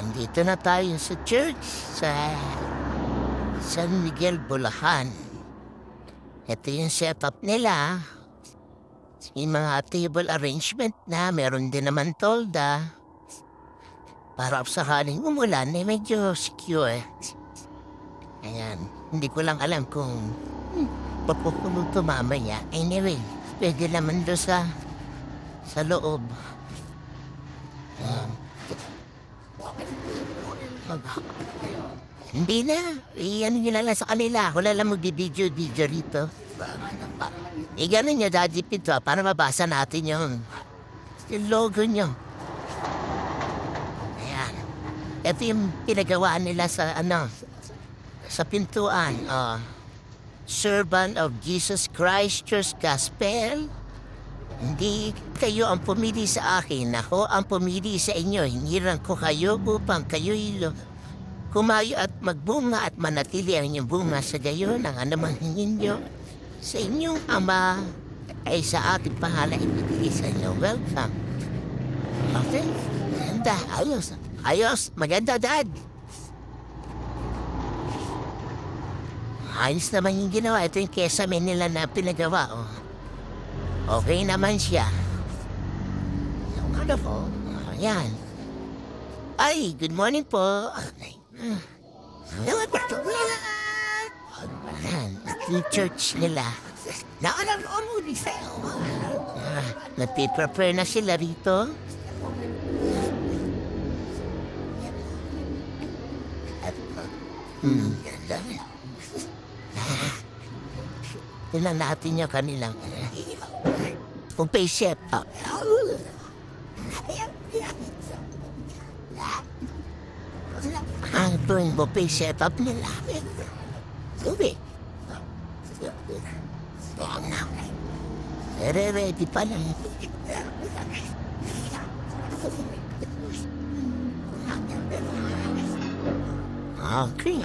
Nandito na tayo sa church sa San Miguel, Bulacan. Ito yung setup nila. May mga table arrangement na, meron din naman tolda. Para sakaling umulan, medyo secure. Ayan, hindi ko lang alam kung papupuno to mamaya. Anyway, pwede naman doon sa loob. Hindi na. Ano nyo lang sa kanila. Wala lang mag-video rito. Ganun nyo, Daddy Pinto, para mabasa natin yung logo nyo. Ayan. Ito yung pinagawa nila sa pintuan. Servant of Jesus Christ Church Gospel. Hindi kayo ang pumili sa akin. Ako ang pumili sa inyo. Hiniran ko kayo upang kayo'y kumayo at magbunga at manatili ang inyong bunga sa gayon ang anumang hingin nyo sa inyong ama ay sa aking pangalan ibigay sa inyo. Welcome. Okay? Maganda. Ayos. Ayos. Maganda, Dad. Ayos naman yung ginawa. Ito yung kesame nila na pinagawa. Okay naman siya. Yung ano po. Ayan. Ay, good morning po. Yung church nila. Nagpiprepare na sila rito. Tingnan natin yung kanilang pag-set up. Ang tuwing buffet setup nila. Subi. Ready pa lang. Okay.